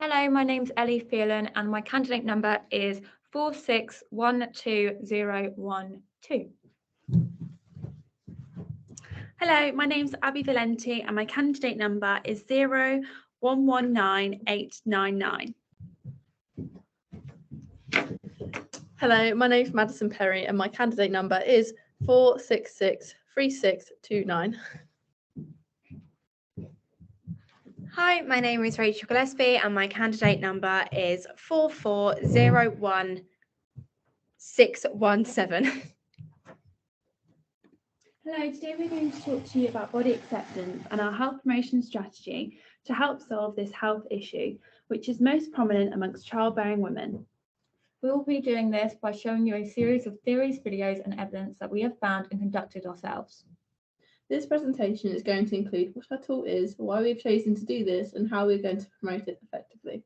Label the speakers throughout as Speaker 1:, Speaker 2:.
Speaker 1: Hello, my name's Ellie Phelan and my candidate number is 4612012. Hello, my name's Abbie Valente and my candidate number is 0119899.
Speaker 2: Hello, my name's Madison Perry and my candidate number is 4663629.
Speaker 3: Hi, my name is Rachel Gillespie and my candidate number is 4401617.
Speaker 1: Hello, today we're going to talk to you about body acceptance and our health promotion strategy to help solve this health issue, which is most prominent amongst childbearing women. We will be doing this by showing you a series of theories, videos and evidence that we have found and conducted ourselves.
Speaker 2: This presentation is going to include what our tool is, why we've chosen to do this, and how we're going to promote it effectively.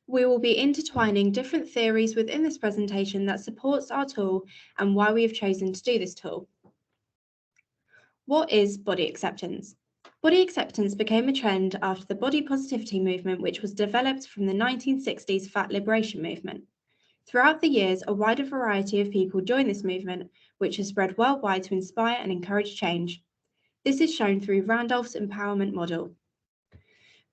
Speaker 3: We will be intertwining different theories within this presentation that supports our tool and why we have chosen to do this tool. What is body acceptance? Body acceptance became a trend after the body positivity movement, which was developed from the 1960s fat liberation movement. Throughout the years, a wider variety of people joined this movement, which has spread worldwide to inspire and encourage change. This is shown through Randolph's empowerment model.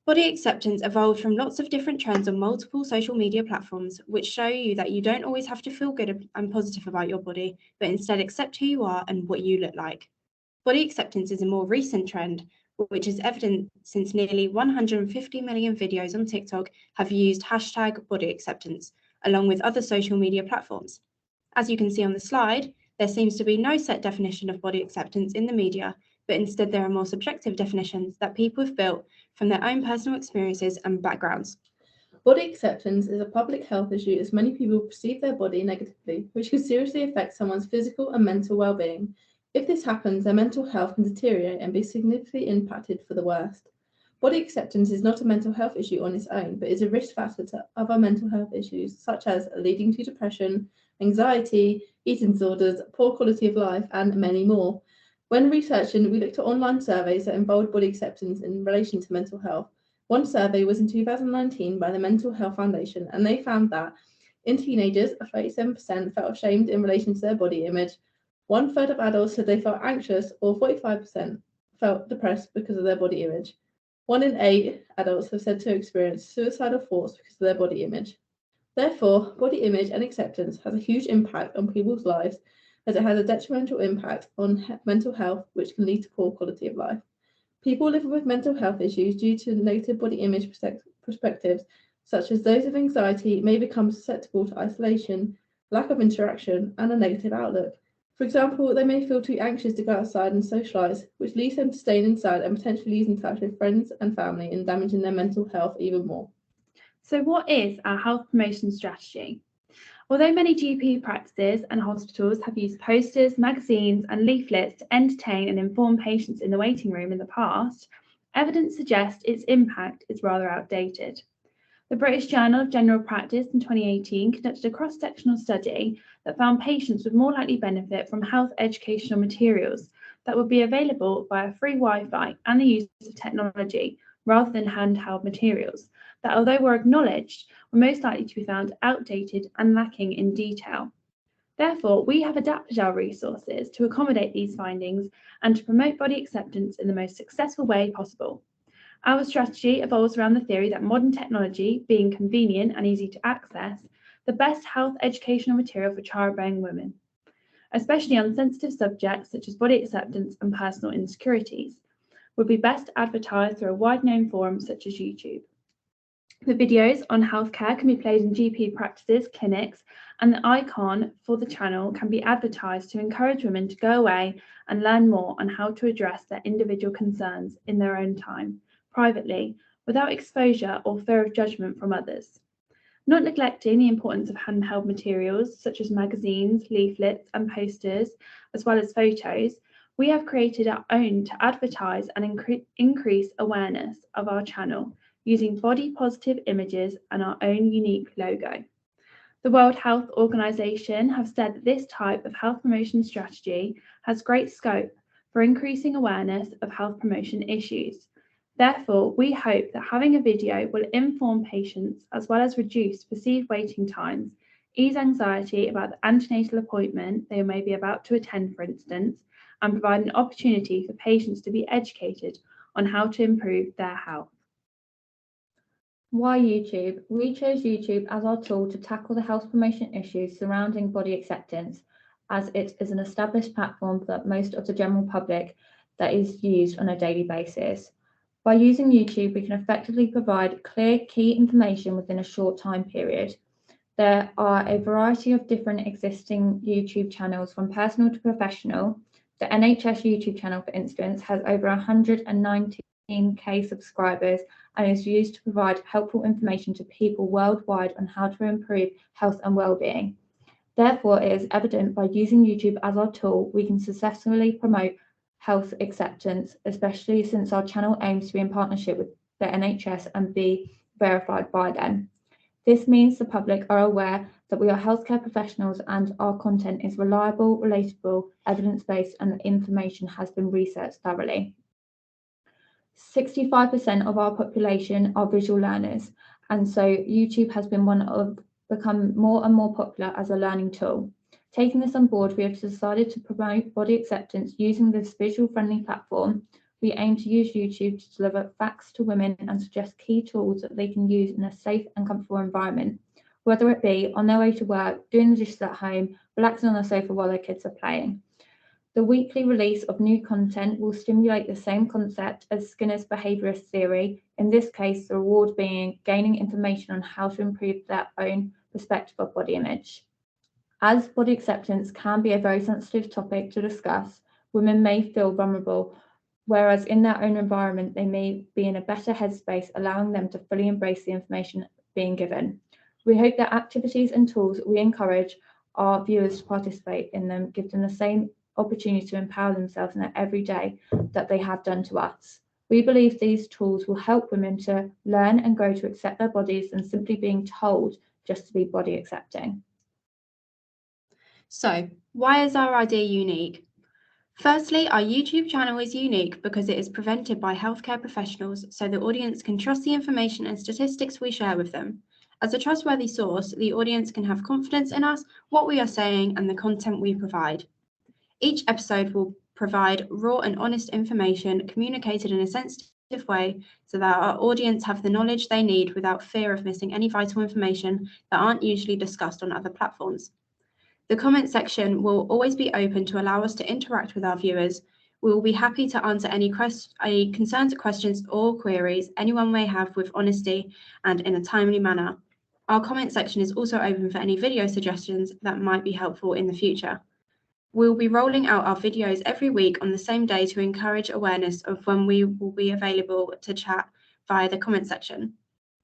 Speaker 3: Body acceptance evolved from lots of different trends on multiple social media platforms, which show you that you don't always have to feel good and positive about your body, but instead accept who you are and what you look like. Body acceptance is a more recent trend, which is evident since nearly 150 million videos on TikTok have used hashtag body acceptance, along with other social media platforms. As you can see on the slide, there seems to be no set definition of body acceptance in the media, but instead there are more subjective definitions that people have built from their own personal experiences and backgrounds.
Speaker 2: Body acceptance is a public health issue as many people perceive their body negatively, which can seriously affect someone's physical and mental well-being. If this happens, their mental health can deteriorate and be significantly impacted for the worst. Body acceptance is not a mental health issue on its own, but is a risk factor to other mental health issues, such as leading to depression, anxiety, eating disorders, poor quality of life, and many more. When researching, we looked at online surveys that involved body acceptance in relation to mental health. One survey was in 2019 by the Mental Health Foundation, and they found that in teenagers, 37% felt ashamed in relation to their body image. 1/3 of adults said they felt anxious, or 45% felt depressed because of their body image. 1 in 8 adults have said to experience suicidal thoughts because of their body image. Therefore, body image and acceptance has a huge impact on people's lives, as it has a detrimental impact on mental health, which can lead to poor quality of life. People living with mental health issues due to negative body image perspectives, such as those of anxiety, may become susceptible to isolation, lack of interaction, and a negative outlook. For example, they may feel too anxious to go outside and socialise, which leads them to staying inside and potentially losing touch with friends and family and damaging their mental health even more.
Speaker 1: So what is our health promotion strategy? Although many GP practices and hospitals have used posters, magazines and leaflets to entertain and inform patients in the waiting room in the past, evidence suggests its impact is rather outdated. The British Journal of General Practice in 2018 conducted a cross-sectional study that found patients would more likely benefit from health educational materials that would be available via free Wi-Fi and the use of technology rather than handheld materials that, although were acknowledged, were most likely to be found outdated and lacking in detail. Therefore, we have adapted our resources to accommodate these findings and to promote body acceptance in the most successful way possible. Our strategy evolves around the theory that modern technology, being convenient and easy to access, the best health educational material for childbearing women, especially on sensitive subjects such as body acceptance and personal insecurities, would be best advertised through a wide-known forum such as YouTube. The videos on healthcare can be played in GP practices, clinics, and the icon for the channel can be advertised to encourage women to go away and learn more on how to address their individual concerns in their own time, privately, without exposure or fear of judgment from others. Not neglecting the importance of handheld materials such as magazines, leaflets, and posters, as well as photos, we have created our own to advertise and increase awareness of our channel using body positive images and our own unique logo. The World Health Organization have said that this type of health promotion strategy has great scope for increasing awareness of health promotion issues. Therefore, we hope that having a video will inform patients as well as reduce perceived waiting times, ease anxiety about the antenatal appointment they may be about to attend, for instance, and provide an opportunity for patients to be educated on how to improve their health.
Speaker 4: Why YouTube? We chose YouTube as our tool to tackle the health promotion issues surrounding body acceptance, as it is an established platform that most of the general public that is used on a daily basis. By using YouTube, we can effectively provide clear key information within a short time period. There are a variety of different existing YouTube channels from personal to professional. The NHS YouTube channel, for instance, has over 119k subscribers and is used to provide helpful information to people worldwide on how to improve health and well-being. Therefore, it is evident by using YouTube as our tool, we can successfully promote health acceptance, especially since our channel aims to be in partnership with the NHS and be verified by them. This means the public are aware that we are healthcare professionals and our content is reliable, relatable, evidence-based, and the information has been researched thoroughly. 65% of our population are visual learners, and so YouTube has become more and more popular as a learning tool. Taking this on board, we have decided to promote body acceptance using this visual-friendly platform. We aim to use YouTube to deliver facts to women and suggest key tools that they can use in a safe and comfortable environment, whether it be on their way to work, doing the dishes at home, relaxing on the sofa while their kids are playing. The weekly release of new content will stimulate the same concept as Skinner's behaviourist theory, in this case, the reward being gaining information on how to improve their own perspective of body image. As body acceptance can be a very sensitive topic to discuss, women may feel vulnerable, whereas in their own environment, they may be in a better headspace, allowing them to fully embrace the information being given. We hope that activities and tools we encourage our viewers to participate in them give them the same opportunity to empower themselves in their everyday that they have done to us. We believe these tools will help women to learn and grow to accept their bodies than simply being told just to be body accepting.
Speaker 3: So, why is our idea unique? Firstly, our YouTube channel is unique because it is presented by healthcare professionals, so the audience can trust the information and statistics we share with them. As a trustworthy source, the audience can have confidence in us, what we are saying, and the content we provide. Each episode will provide raw and honest information communicated in a sensitive way so that our audience have the knowledge they need without fear of missing any vital information that aren't usually discussed on other platforms. The comment section will always be open to allow us to interact with our viewers. We will be happy to answer any concerns, questions, or queries anyone may have with honesty and in a timely manner. Our comment section is also open for any video suggestions that might be helpful in the future. We'll be rolling out our videos every week on the same day to encourage awareness of when we will be available to chat via the comment section.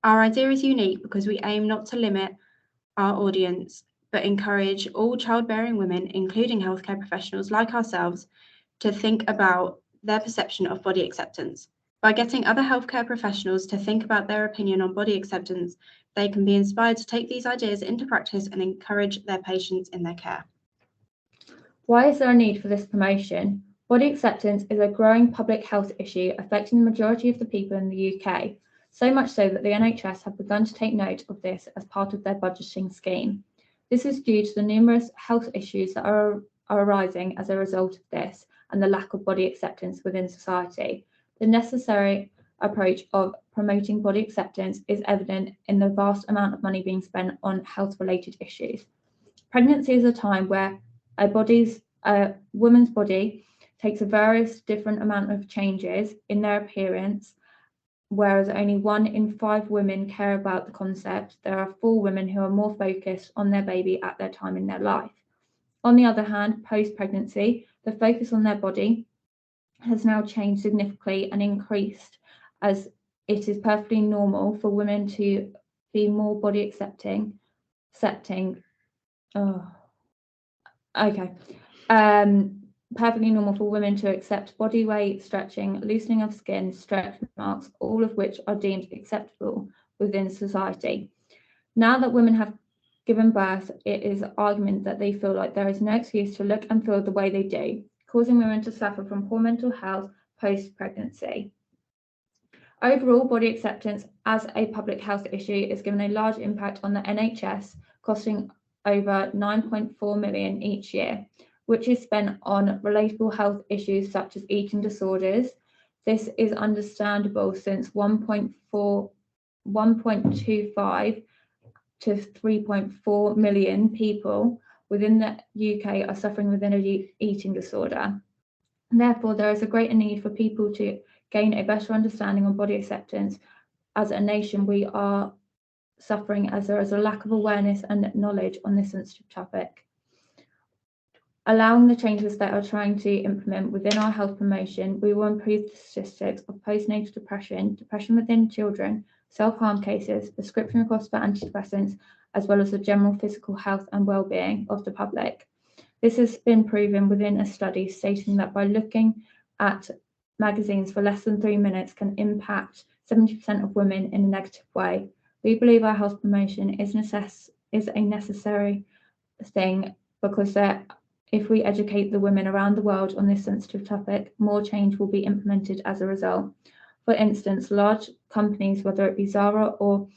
Speaker 3: Our idea is unique because we aim not to limit our audience, but encourage all childbearing women, including healthcare professionals like ourselves, to think about their perception of body acceptance. By getting other healthcare professionals to think about their opinion on body acceptance, they can be inspired to take these ideas into practice and encourage their patients in their care.
Speaker 4: Why is there a need for this promotion? Body acceptance is a growing public health issue affecting the majority of the people in the UK, so much so that the NHS have begun to take note of this as part of their budgeting scheme. This is due to the numerous health issues that are arising as a result of this and the lack of body acceptance within society. The necessary approach of promoting body acceptance is evident in the vast amount of money being spent on health-related issues. Pregnancy is a time where a woman's body takes a various different amount of changes in their appearance. Whereas only 1 in 5 women care about the concept, there are 4 women who are more focused on their baby at their time in their life. On the other hand, post-pregnancy, the focus on their body has now changed significantly and increased, as it is perfectly normal for women to be more body accepting. Perfectly normal for women to accept body weight, stretching, loosening of skin, stretch marks, all of which are deemed acceptable within society. Now that women have given birth, it is an argument that they feel like there is no excuse to look and feel the way they do, causing women to suffer from poor mental health post-pregnancy. Overall, body acceptance as a public health issue is given a large impact on the NHS, costing over 9.4 million each year, which is spent on relatable health issues such as eating disorders. This is understandable since 1.25 to 3.4 million people within the UK are suffering with an eating disorder. Therefore, there is a greater need for people to gain a better understanding on body acceptance. As a nation, we are suffering as there is a lack of awareness and knowledge on this sensitive topic. Allowing the changes that are trying to implement within our health promotion, we will improve the statistics of postnatal depression, depression within children, self-harm cases, prescription requests for antidepressants, as well as the general physical health and well-being of the public. This has been proven within a study stating that by looking at magazines for less than 3 minutes can impact 70% of women in a negative way. We believe our health promotion is a necessary thing because if we educate the women around the world on this sensitive topic, more change will be implemented as a result. For instance, large companies, whether it be Zara or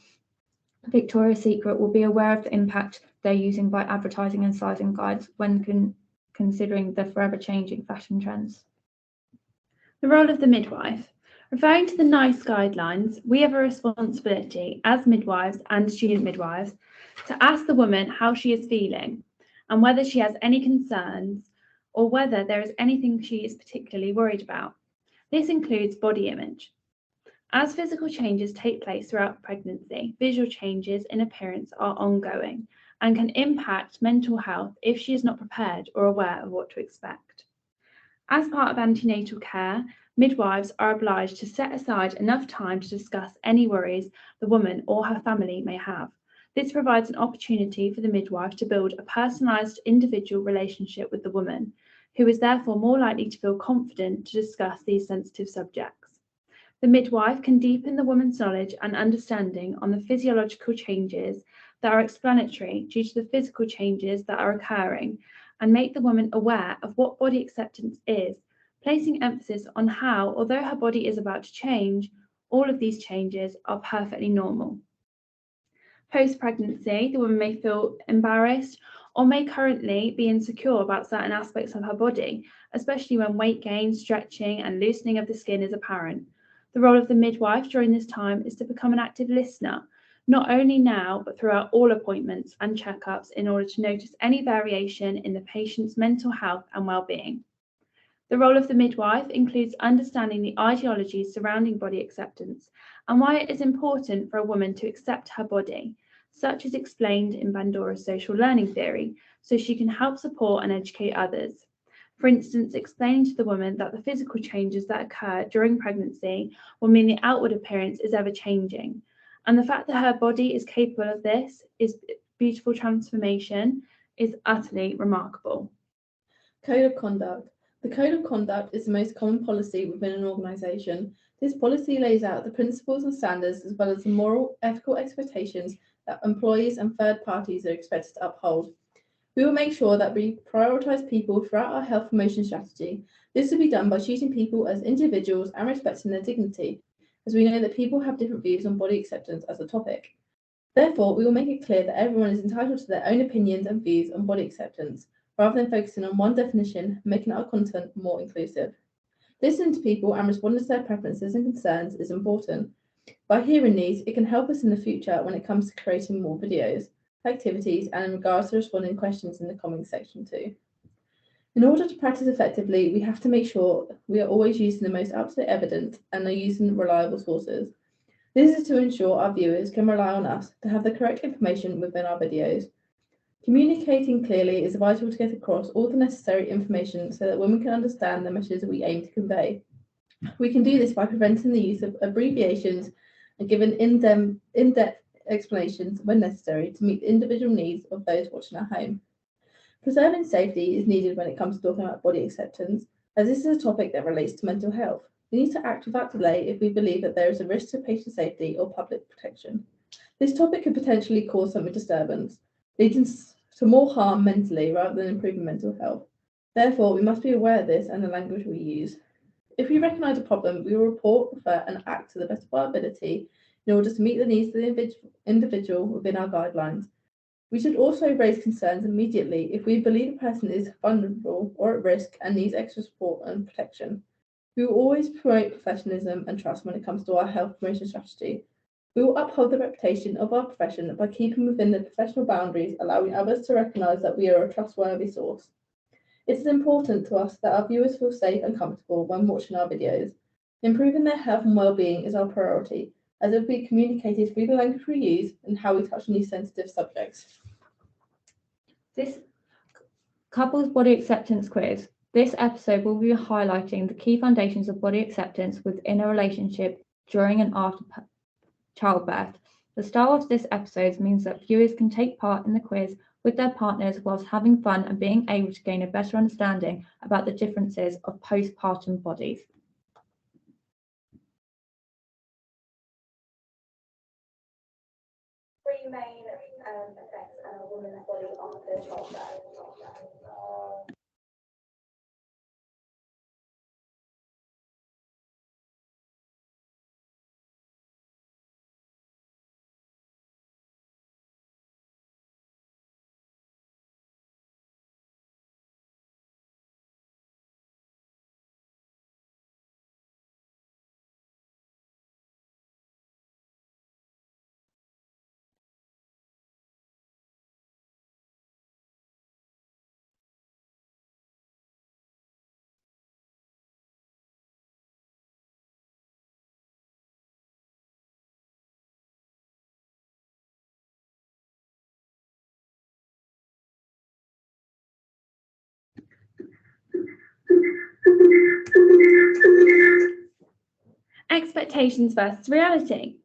Speaker 4: Victoria's Secret, will be aware of the impact they're using by advertising and sizing guides when considering the forever changing fashion trends.
Speaker 1: The role of the midwife. Referring to the NICE guidelines, we have a responsibility as midwives and student midwives to ask the woman how she is feeling and whether she has any concerns or whether there is anything she is particularly worried about. This includes body image. As physical changes take place throughout pregnancy, visual changes in appearance are ongoing and can impact mental health if she is not prepared or aware of what to expect. As part of antenatal care, midwives are obliged to set aside enough time to discuss any worries the woman or her family may have. This provides an opportunity for the midwife to build a personalised individual relationship with the woman, who is therefore more likely to feel confident to discuss these sensitive subjects. The midwife can deepen the woman's knowledge and understanding on the physiological changes that are explanatory due to the physical changes that are occurring and make the woman aware of what body acceptance is, placing emphasis on how, although her body is about to change, all of these changes are perfectly normal. Post-pregnancy, the woman may feel embarrassed or may currently be insecure about certain aspects of her body, especially when weight gain, stretching, and loosening of the skin is apparent. The role of the midwife during this time is to become an active listener, not only now, but throughout all appointments and checkups in order to notice any variation in the patient's mental health and well-being. The role of the midwife includes understanding the ideologies surrounding body acceptance and why it is important for a woman to accept her body, such as explained in Bandora's social learning theory, so she can help support and educate others. For instance, explaining to the woman that the physical changes that occur during pregnancy will mean the outward appearance is ever changing, and the fact that her body is capable of this is beautiful transformation is utterly remarkable.
Speaker 2: Code of conduct. The code of conduct is the most common policy within an organisation. This policy lays out the principles and standards as well as the moral, ethical expectations that employees and third parties are expected to uphold. We will make sure that we prioritise people throughout our health promotion strategy. This will be done by treating people as individuals and respecting their dignity, as we know that people have different views on body acceptance as a topic. Therefore, we will make it clear that everyone is entitled to their own opinions and views on body acceptance, rather than focusing on one definition, making our content more inclusive. Listening to people and responding to their preferences and concerns is important. By hearing these, it can help us in the future when it comes to creating more videos, activities, and in regards to responding questions in the comments section too. In order to practice effectively, we have to make sure we are always using the most up-to-date evidence and are using reliable sources. This is to ensure our viewers can rely on us to have the correct information within our videos. Communicating clearly is vital to get across all the necessary information so that women can understand the messages we aim to convey. We can do this by preventing the use of abbreviations and giving in-depth explanations when necessary to meet the individual needs of those watching at home. Preserving safety is needed when it comes to talking about body acceptance, as this is a topic that relates to mental health. We need to act without delay if we believe that there is a risk to patient safety or public protection. This topic could potentially cause some disturbance, leading to more harm mentally rather than improving mental health. Therefore, we must be aware of this and the language we use. If we recognise a problem, we will report, refer, and act to the best of our ability in order to meet the needs of the individual within our guidelines. We should also raise concerns immediately if we believe a person is vulnerable or at risk and needs extra support and protection. We will always promote professionalism and trust when it comes to our health promotion strategy. We will uphold the reputation of our profession by keeping within the professional boundaries, allowing others to recognise that we are a trustworthy source. It is important to us that our viewers feel safe and comfortable when watching our videos. Improving their health and well-being is our priority, as it will be communicated through the language we use and how we touch on these sensitive subjects.
Speaker 4: This couples body acceptance quiz. This episode will be highlighting the key foundations of body acceptance within a relationship during and after childbirth. The style of this episode means that viewers can take part in the quiz with their partners whilst having fun and being able to gain a better understanding about the differences of postpartum bodies.
Speaker 5: Three main effects on a woman's body after childbirth.
Speaker 1: Expectations versus reality.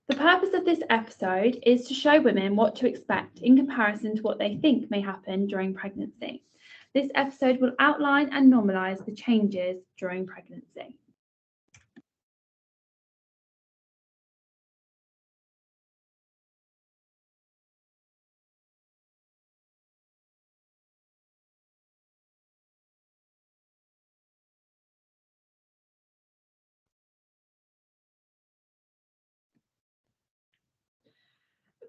Speaker 1: The purpose of this episode is to show women what to expect in comparison to what they think may happen during pregnancy. This episode will outline and normalise the changes during pregnancy.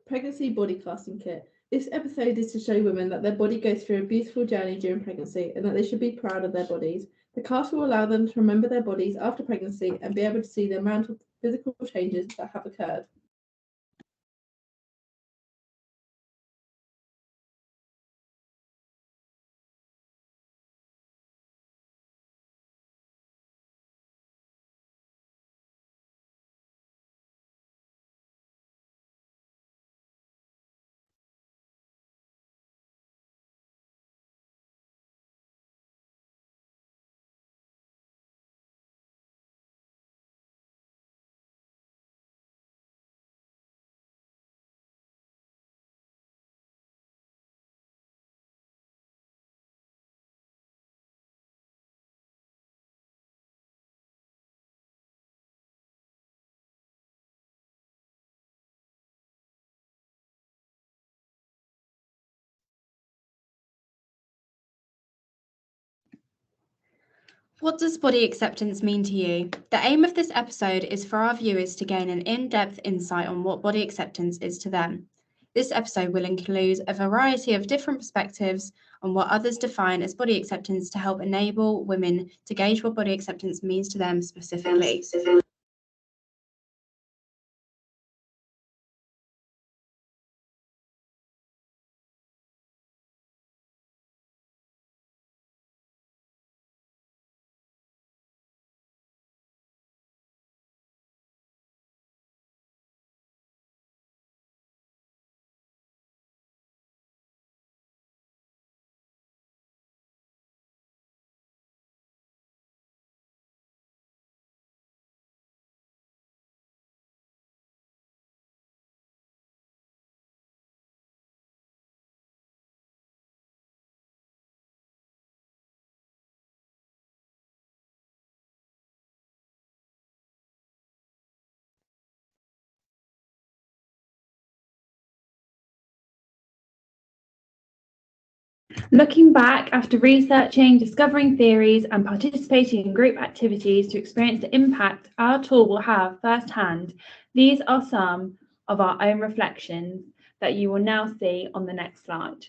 Speaker 2: Pregnancy body casting kit. This episode is to show women that their body goes through a beautiful journey during pregnancy and that they should be proud of their bodies. The cast will allow them to remember their bodies after pregnancy and be able to see the amount of physical changes that have occurred.
Speaker 3: What does body acceptance mean to you? The aim of this episode is for our viewers to gain an in-depth insight on what body acceptance is to them. This episode will include a variety of different perspectives on what others define as body acceptance to help enable women to gauge what body acceptance means to them specifically.
Speaker 1: Looking back after researching, discovering theories, and participating in group activities to experience the impact our tool will have firsthand, these are some of our own reflections that you will now see on the next slide.